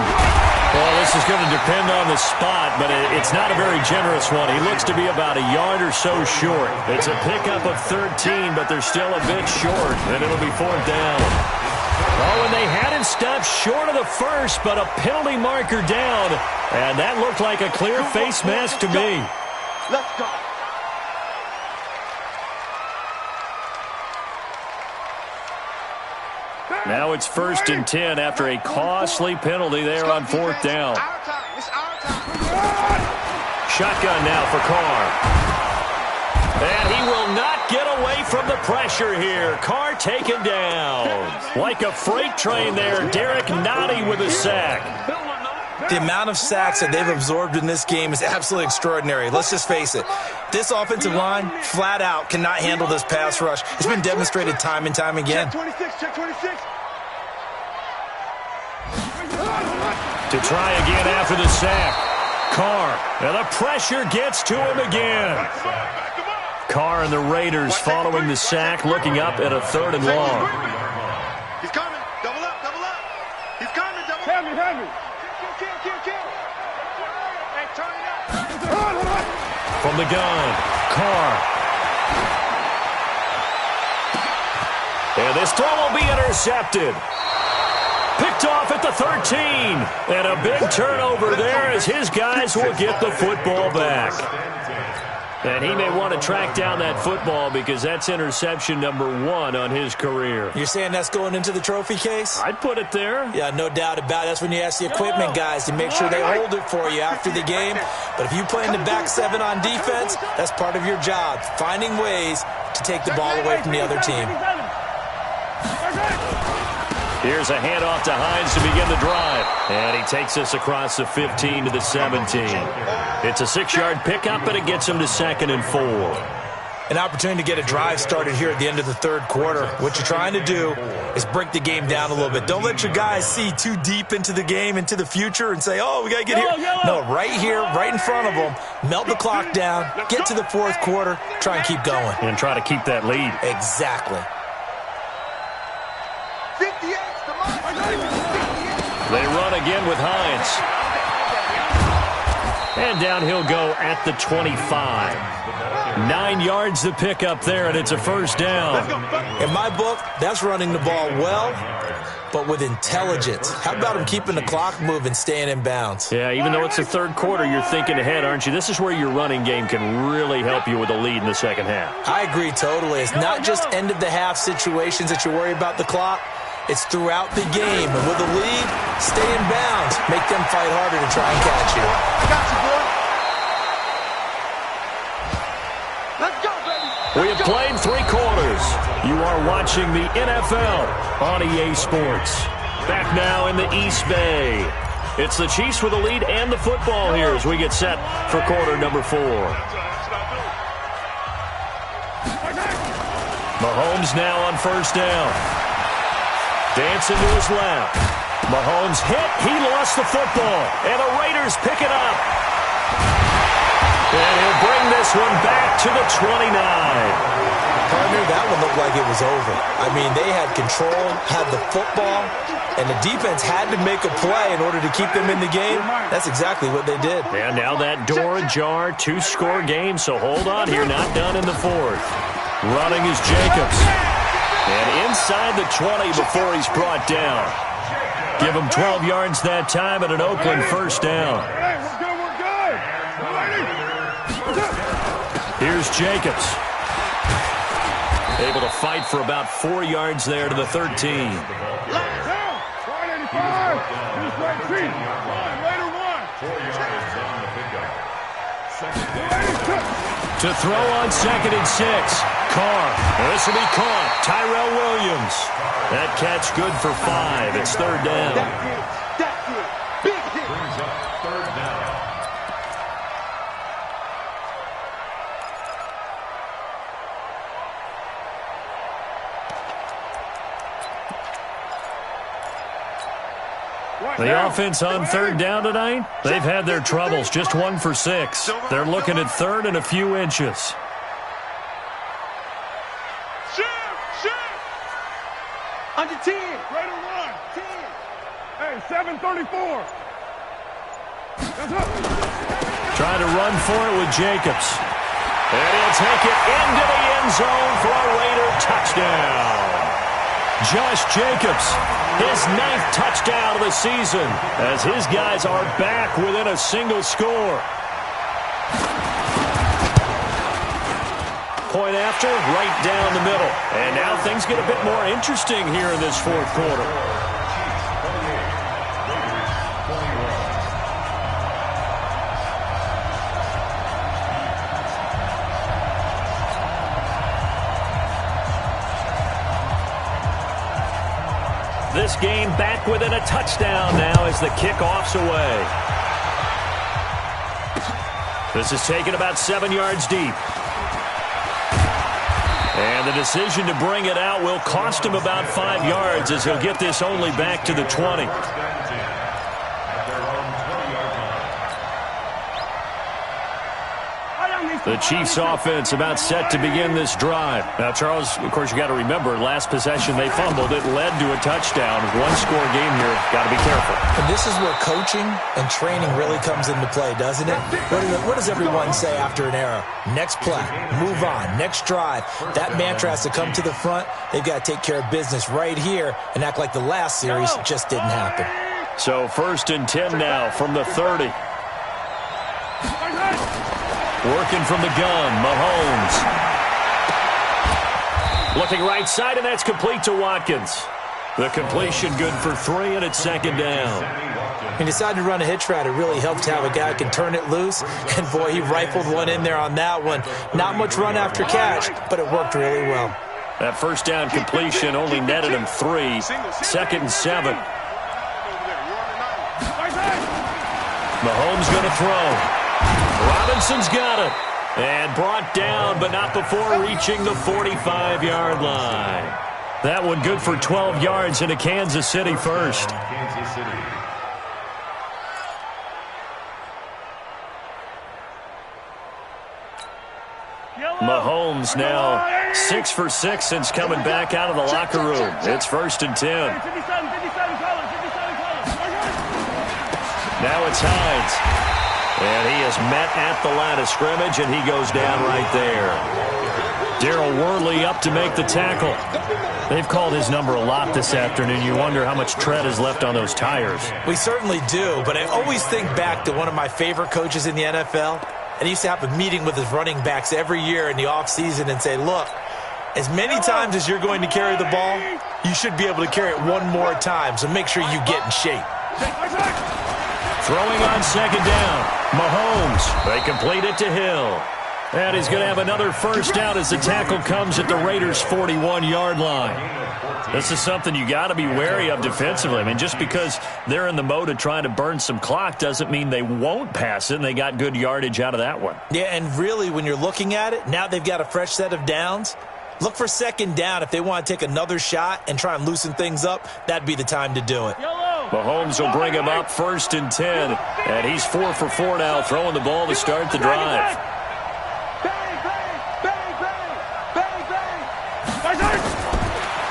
Well, this is going to depend on the spot, but it's not a very generous one. He looks to be about a yard or so short. It's a pickup of 13, but they're still a bit short, and it'll be 4th down. Oh, and they had him stopped short of the 1st, but a penalty marker down. And that looked like a clear face mask to me. Let's go. Now it's 1st and 10 after a costly penalty there on 4th down. It's our time. Shotgun now for Carr. And he will not get away from the pressure here. Carr taken down. Like a freight train there, Derek Nottie with a sack. The amount of sacks that they've absorbed in this game is absolutely extraordinary. Let's just face it. This offensive line, flat out, cannot handle this pass rush. It's been demonstrated time and time again. Check 26. To try again after the sack. Carr. And the pressure gets to him again. Carr and the Raiders following the sack, looking up at a 3rd and long. He's coming. Double up. He's coming. Double up. Help me. Kill. Hey, turn it up. From the gun, Carr. And this throw will be intercepted. Picked off at the 13. And a big turnover there as his guys will get the football back. And he may want to track down that football because that's interception number 1 on his career. You're saying that's going into the trophy case? I'd put it there. Yeah, no doubt about it. That's when you ask the equipment guys to make sure they hold it for you after the game. But if you play in the back 7 on defense, that's part of your job, finding ways to take the ball away from the other team. Here's a handoff to Hines to begin the drive. And he takes us across the 15 to the 17. It's a 6-yard pickup, and it gets him to 2nd and 4. an opportunity to get a drive started here at the end of the third quarter. What you're trying to do is break the game down a little bit. Don't let your guys see too deep into the game, into the future, and say, oh, we got to get here. No, right here, right in front of them, melt the clock down, get to the fourth quarter, try and keep going. And try to keep that lead. Exactly. They run again with Hines. And down he'll go at the 25. 9 yards to pick up there, and it's a first down. In my book, that's running the ball well, but with intelligence. How about him keeping the clock moving, staying in bounds? Yeah, even though it's the third quarter, you're thinking ahead, aren't you? This is where your running game can really help you with a lead in the second half. I agree totally. It's not just end-of-the-half situations that you worry about the clock. It's throughout the game. And with a lead, stay in bounds. Make them fight harder to try and catch you. Got you, boy. Let's go, baby. We have played 3 quarters. You are watching the NFL on EA Sports. Back now in the East Bay. It's the Chiefs with the lead and the football here as we get set for quarter number 4. Mahomes now on first down. Dancing to his left. Mahomes hit. He lost the football. And the Raiders pick it up. And he'll bring this one back to the 29. Partner, that one looked like it was over. I mean, they had control, had the football, and the defense had to make a play in order to keep them in the game. That's exactly what they did. And now that door ajar, 2-score game, so hold on here, not done in the fourth. Running is Jacobs. And inside the 20 before he's brought down. Give him 12 yards that time at an Oakland first down. Here's Jacobs. Able to fight for about 4 yards there to the 13. To throw on 2nd and 6. Carr. This will be caught. Tyrell Williams. That catch good for 5. It's third down. That's it. Big hit. Brings up third down. The offense on third down tonight, they've had their troubles. Just 1 for 6. They're looking at third and a few inches. Under 10. Right on 1. 10. Hey, 734. That's up. Trying to run for it with Jacobs. And he'll take it into the end zone for a Raider touchdown. Josh Jacobs, his 9th touchdown of the season, as his guys are back within a single score. Point after, right down the middle. And now things get a bit more interesting here in this fourth quarter. This game back within a touchdown now as the kickoff's away. This is taken about 7 yards deep. And the decision to bring it out will cost him about 5 yards as he'll get this only back to the 20. The Chiefs offense about set to begin this drive. Now, Charles, of course, you got to remember, last possession they fumbled. It led to a touchdown. 1-score game here. Got to be careful. And this is where coaching and training really comes into play, doesn't it? What does everyone say after an error? Next play, move on, next drive. That mantra has to come to the front. They've got to take care of business right here and act like the last series just didn't happen. So 1st and 10 now from the 30. Working from the gun, Mahomes. Looking right side, and that's complete to Watkins. The completion good for 3, and it's 2nd down. He decided to run a hitch route. It really helped to have a guy who can turn it loose. And, boy, he rifled one in there on that one. Not much run after catch, but it worked really well. That first down completion only netted him 3. 2nd and 7. Mahomes going to throw. Robinson's got it. And brought down, but not before reaching the 45-yard line. That one good for 12 yards into Kansas City first. Kansas City. Mahomes now 6 for 6 since coming back out of the locker room. It's 1st and 10. Now it's Hines. And he is met at the line of scrimmage, and he goes down right there. Darryl Worley up to make the tackle. They've called his number a lot this afternoon. You wonder how much tread is left on those tires. We certainly do, but I always think back to one of my favorite coaches in the NFL. And he used to have a meeting with his running backs every year in the offseason and say, look, as many times as you're going to carry the ball, you should be able to carry it one more time, so make sure you get in shape. Throwing on 2nd down. Mahomes. They complete it to Hill. And he's going to have another first down as the tackle comes at the Raiders' 41-yard line. This is something you got to be wary of defensively. I mean, just because they're in the mode of trying to burn some clock doesn't mean they won't pass it, and they got good yardage out of that one. Yeah, and really, when you're looking at it, now they've got a fresh set of downs. Look for 2nd down. If they want to take another shot and try and loosen things up, that'd be the time to do it. Mahomes will bring him up 1st and 10, and he's 4 for 4 now, throwing the ball to start the drive.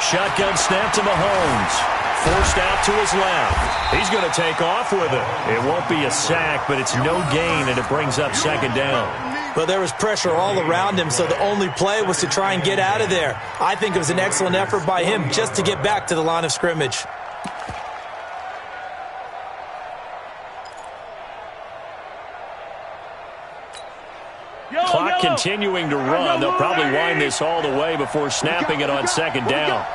Shotgun snap to Mahomes. Forced out to his left. He's going to take off with it. It won't be a sack, but it's no gain, and it brings up 2nd down. But there was pressure all around him, so the only play was to try and get out of there. I think it was an excellent effort by him just to get back to the line of scrimmage. Clock continuing to run. They'll probably wind this all the way before snapping it on 2nd down.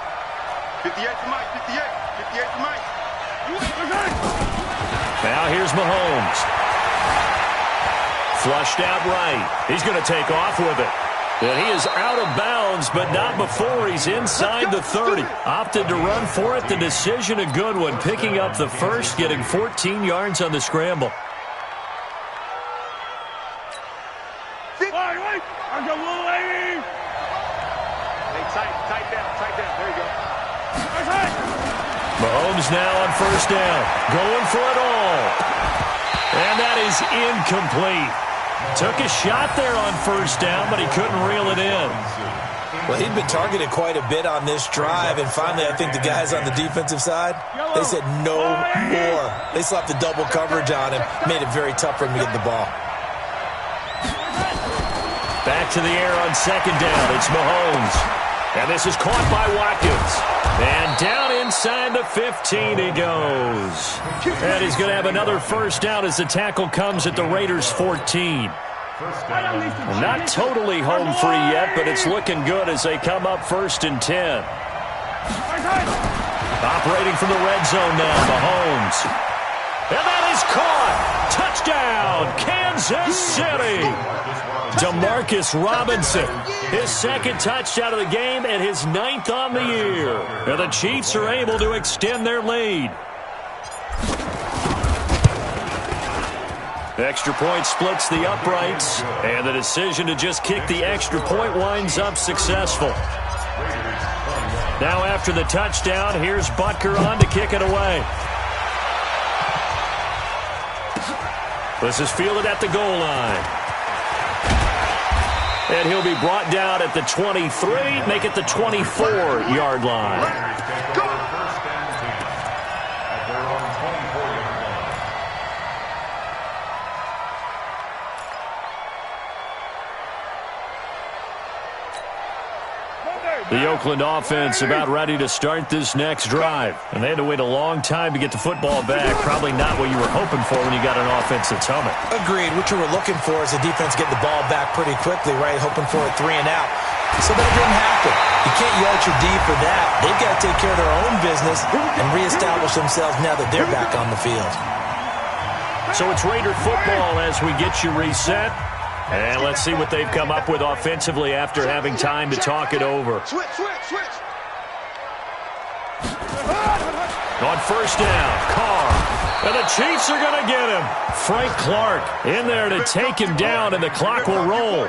58 to Mike, 58 to Mike. Now here's Mahomes. Flushed out right. He's going to take off with it. And he is out of bounds, but not before he's inside the 30. Opted to run for it. The decision a good one. Picking up the first, getting 14 yards on the scramble. Mahomes now on 1st down. Going for it all. And that is incomplete. Took a shot there on 1st down, but he couldn't reel it in. Well, he'd been targeted quite a bit on this drive, and finally I think the guys on the defensive side, they said no more. They slapped the double coverage on him, made it very tough for him to get the ball. Back to the air on 2nd down. It's Mahomes. And this is caught by Watkins. And down inside the 15 he goes. And he's going to have another first down as the tackle comes at the Raiders' 14. Well, not totally home free yet, but it's looking good as they come up 1st and 10. Operating from the red zone now, Mahomes. And that is caught. Touchdown, Kansas City. Demarcus Robinson, his 2nd touchdown of the game and his 9th on the year. And the Chiefs are able to extend their lead. Extra point splits the uprights, and the decision to just kick the extra point winds up successful. Now after the touchdown, here's Butker on to kick it away. This is fielded at the goal line. And he'll be brought down at the 23, make it the 24-yard line. The Oakland offense about ready to start this next drive. And they had to wait a long time to get the football back. Probably not what you were hoping for when you got an offense that's humming. Agreed. What you were looking for is the defense getting the ball back pretty quickly, right? Hoping for a 3 and out. So that didn't happen. You can't yell at your D for that. They've got to take care of their own business and reestablish themselves now that they're back on the field. So it's Raider football as we get you reset. And let's see what they've come up with offensively after having time to talk it over. Switch. On 1st down, Carr. And the Chiefs are going to get him. Frank Clark in there to take him down, and the clock will roll.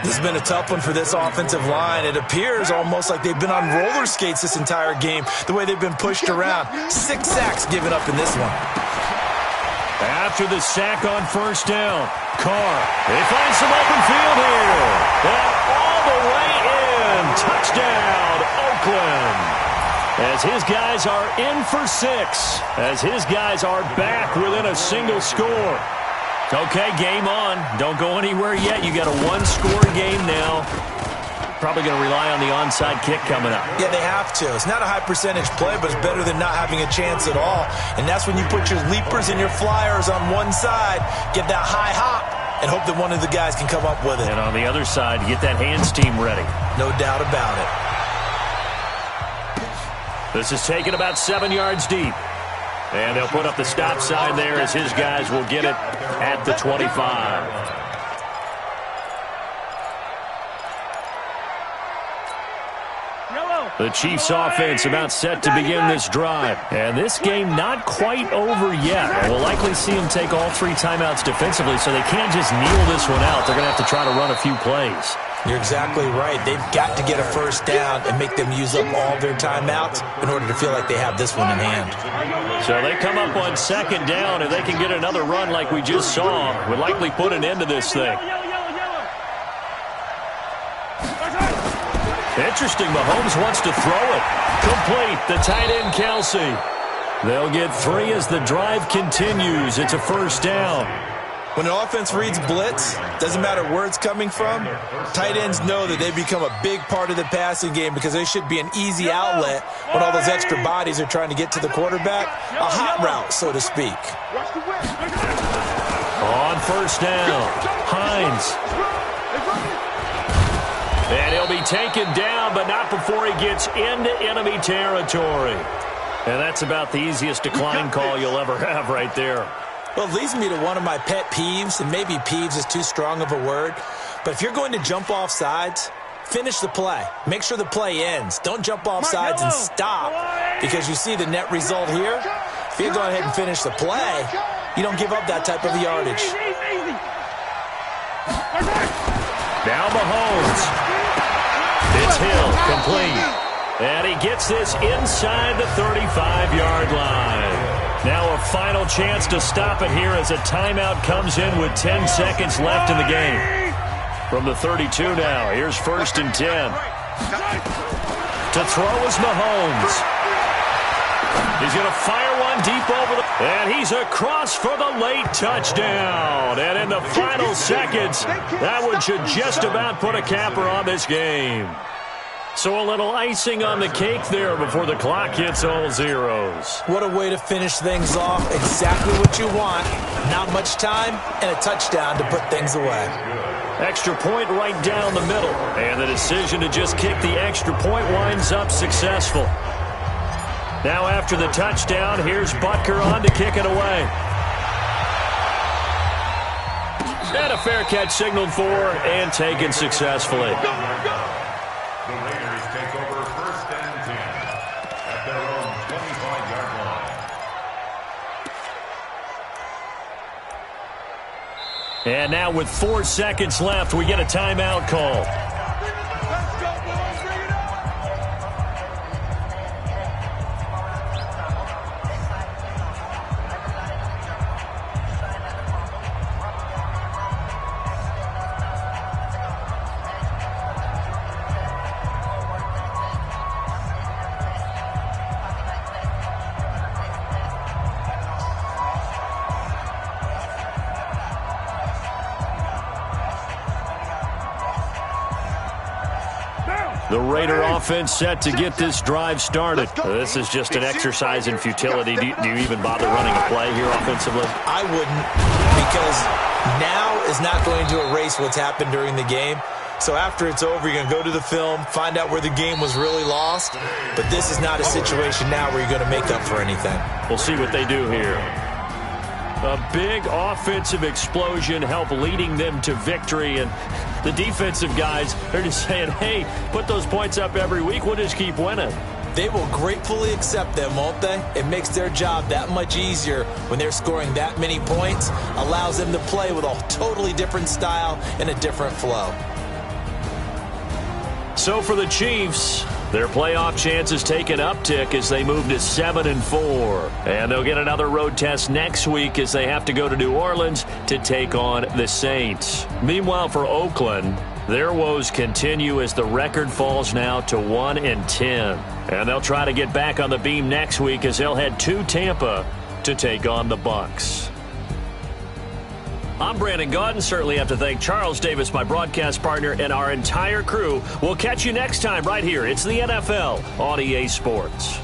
This has been a tough one for this offensive line. It appears almost like they've been on roller skates this entire game, the way they've been pushed around. 6 sacks given up in this one. After the sack on first down, Carr, they find some open field here. And all the way in. Touchdown, Oakland. As his guys are in for 6. As his guys are back within a single score. Okay, game on. Don't go anywhere yet. You got a 1-score game now. Probably going to rely on the onside kick coming up. Yeah, they have to. It's not a high percentage play, but it's better than not having a chance at all. And that's when you put your leapers and your flyers on one side, get that high hop, and hope that one of the guys can come up with it. And on the other side, get that hands team ready. No doubt about it. This is taken about 7 yards deep. And they'll put up the stop sign there as his guys will get it at the 25. The Chiefs offense about set to begin this drive. And this game not quite over yet. We'll likely see them take all 3 timeouts defensively, so they can't just kneel this one out. They're going to have to try to run a few plays. You're exactly right. They've got to get a first down and make them use up all their timeouts in order to feel like they have this one in hand. So they come up on second down, and they can get another run like we just saw. Would likely put an end to this thing. Interesting, Mahomes wants to throw it. Complete, the tight end, Kelsey. They'll get 3 as the drive continues. It's a first down. When an offense reads blitz, doesn't matter where it's coming from, tight ends know that they become a big part of the passing game because they should be an easy outlet when all those extra bodies are trying to get to the quarterback. A hot route, so to speak. On first down, Hines. And he'll be taken down, but not before he gets into enemy territory. And that's about the easiest decline call you'll ever have right there. Well, it leads me to one of my pet peeves, and maybe peeves is too strong of a word, but if you're going to jump off sides, finish the play. Make sure the play ends. Don't jump off sides and stop, because you see the net result here. If you go ahead and finish the play, you don't give up that type of yardage. Now Mahomes. It's Hill, complete. And he gets this inside the 35-yard line. Now a final chance to stop it here as a timeout comes in with 10 seconds left in the game. From the 32 now, here's first and 10. To throw is Mahomes. He's going to fire one deep over the... And he's across for the late touchdown. And in the final seconds, that one should just about put a capper on this game. So a little icing on the cake there before the clock hits all zeros. What a way to finish things off. Exactly what you want. Not much time and a touchdown to put things away. Extra point right down the middle. And the decision to just kick the extra point winds up successful. Now after the touchdown, here's Butker on to kick it away. And a fair catch signaled for and taken successfully. The Raiders take over first and 10 at their own 25-yard line. And now with 4 seconds left, we get a timeout call. The Raider offense set to get this drive started. This is just an exercise in futility. Do you even bother running a play here offensively? I wouldn't, because now is not going to erase what's happened during the game. So after it's over, you're going to go to the film, find out where the game was really lost. But this is not a situation now where you're going to make up for anything. We'll see what they do here. A big offensive explosion helped leading them to victory, and the defensive guys are just saying, hey, put those points up every week, we'll just keep winning. they will gratefully accept them, won't they? It makes their job that much easier when they're scoring that many points, allows them to play with a totally different style and a different flow. So for the Chiefs, their playoff chances take an uptick as they move to 7-4. And they'll get another road test next week as they have to go to New Orleans to take on the Saints. Meanwhile, for Oakland, their woes continue as the record falls now to 1-10. And they'll try to get back on the beam next week as they'll head to Tampa to take on the Bucs. I'm Brandon Gaudin. Certainly have to thank Charles Davis, my broadcast partner, and our entire crew. We'll catch you next time right here. It's the NFL on EA Sports.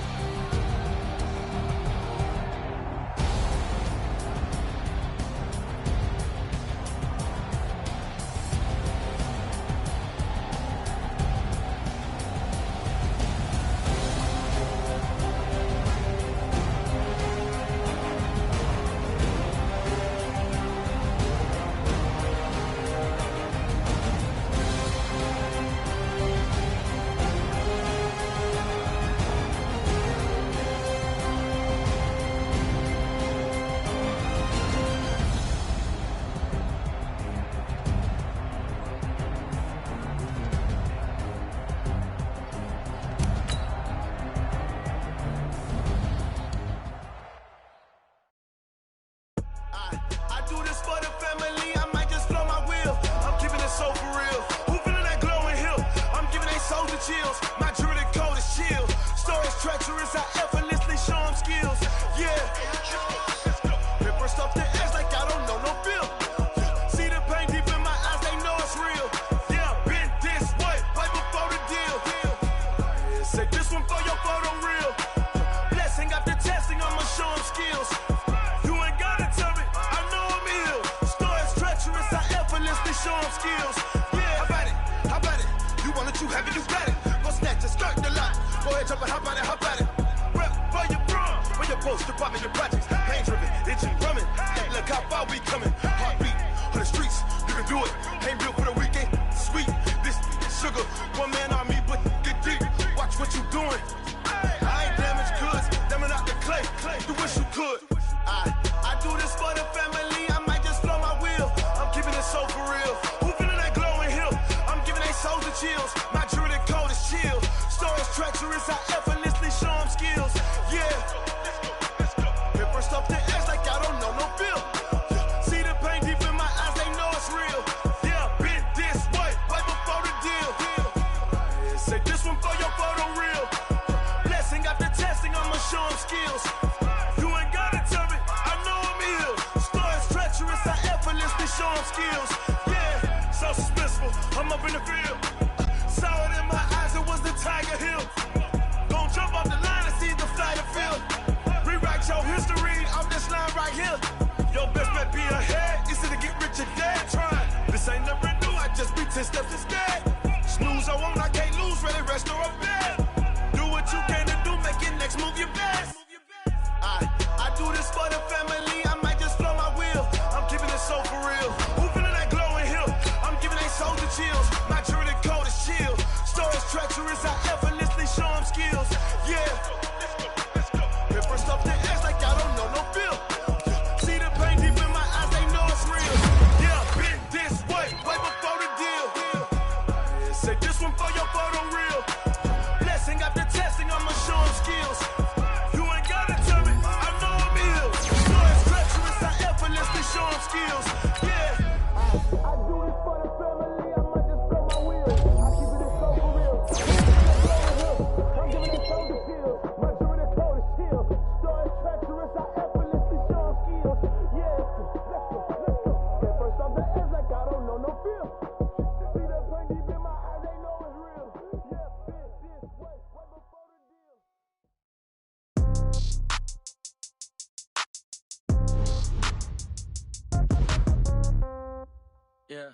Yeah.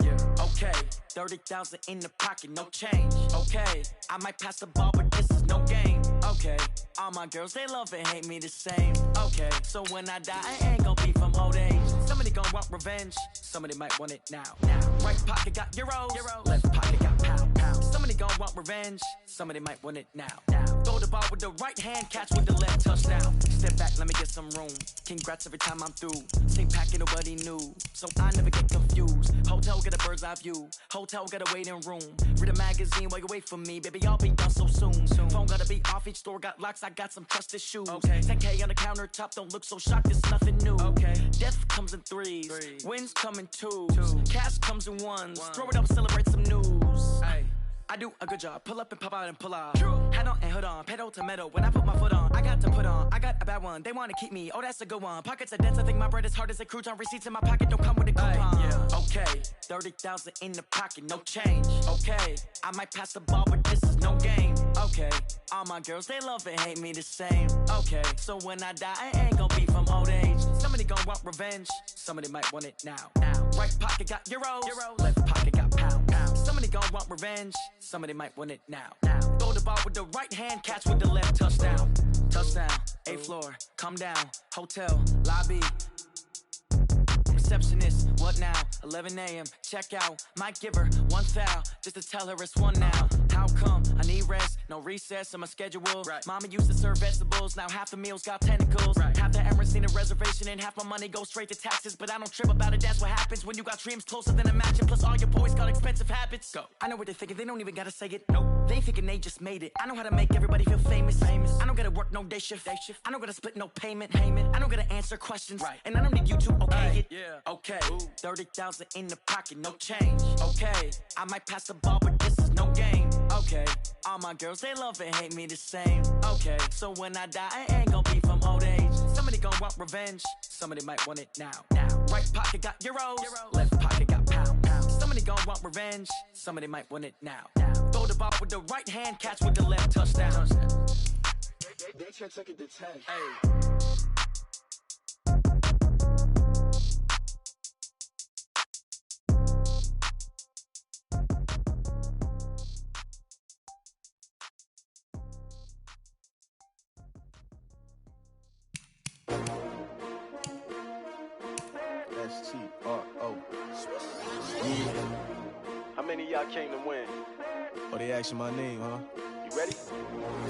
Yeah. Okay. 30,000 in the pocket, no change. Okay. I might pass the ball, but this is no game. Okay. Okay, all my girls, they love and hate me the same. Okay, so when I die, I ain't gon' be from old age. Somebody gon' want revenge, somebody might want it now. Right pocket got euros, left pocket got pound. Somebody gon' want revenge, somebody might want it now. Throw the ball with the right hand, catch with the left, touchdown. Step back, let me get some room. Congrats every time I'm through. Same packet, nobody new, so I never get confused. Hotel get a bird's eye view, hotel get a waiting room. Read a magazine while you wait for me, baby, I'll be done so soon. Phone gotta be off, each store got locks, I got some trusted shoes. 10K on the countertop, don't look so shocked, it's nothing new. Death comes in threes, wins come in twos, cash comes in ones. Throw it up, celebrate some news. I do a good job, pull up and pop out and pull out. Hat on and hood on, pedal to metal. When I put my foot on, I got to put on. I got a bad one, they wanna keep me, oh that's a good one. Pockets are dense, I think my bread is hard as a crouton. Receipts in my pocket don't come with a coupon. Okay, 30,000 in the pocket, no change. Okay, I might pass the ball, but this is no game. Okay, all my girls, they love and hate me the same. Okay, so when I die, I ain't gon' be from old age. Somebody gon' want revenge, somebody might want it now. Right pocket got euros, left pocket got pound. Somebody gon' want revenge, somebody might want it now. Throw the ball with the right hand, catch with the left, touchdown. Touchdown, 8th floor, come down, hotel, lobby. Receptionist, what now? 11 a.m., check out. Might give her one foul, just to tell her it's one now. How come? I need rest, no recess in my schedule. Mama used to serve vegetables, now half the meals got tentacles. Half the Emirates need a reservation and half my money goes straight to taxes. But I don't trip about it, that's what happens when you got dreams closer than imagine. Plus all your boys got expensive habits. Go. I know what they're thinking, they don't even gotta say it. Nope. They thinking they just made it. I know how to make everybody feel famous. I don't gotta work no day shift. I don't gotta split no payment. I don't gotta answer questions. And I don't need you to okay it. Okay, 30,000 in the pocket, no change. Okay, I might pass the ball, but this is no game. Okay, all my girls, they love and hate me the same. Okay, so when I die, I ain't gon' be from old age. Somebody gon' want revenge, somebody might want it now. Right pocket got euros, left pocket got pound. Somebody gon' want revenge, somebody might want it now. Throw the ball with the right hand, catch with the left, touchdown. They took it to 10. S-T-R-O. How many of y'all came to win? Oh, they asking my name, huh? You ready?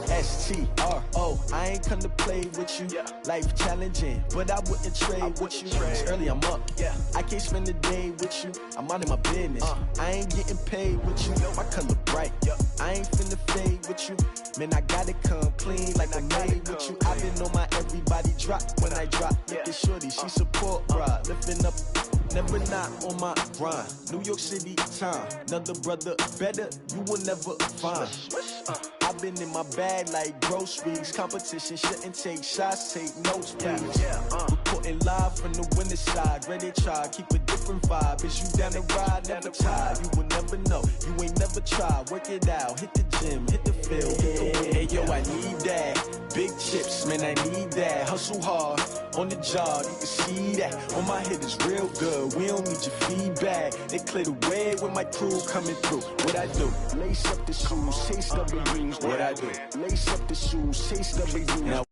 S-T-R-O. I ain't come to play with you. Life challenging, but I wouldn't trade with you. It's early, I'm up. I can't spend the day with you. I'm out of my business. I ain't getting paid with you. My color bright. I ain't finna fade with you. Man, I gotta come clean like I'm made with you. I been on my everybody drop when I drop. Look at shorty, she support bra. Lifting up, never not on my grind. New York City time, another brother better, you will never find. I've been in my bag like groceries. Competition shouldn't take shots, take notes, please. Reporting live from the winter side. Ready to try, keep a different vibe. Is you down the ride, never tired. You will never know, you ain't never tried. Work it out, hit the gym, hit the field. Hey yo, I need that. Big chips, man, I need that. Hustle hard, on the job, you can see that. On my head is real good, we don't need your feedback. They clear the way with my crew coming through. What I do? Lace up the shoes, chase W's. What I do? Lace up the shoes, chase W's. Now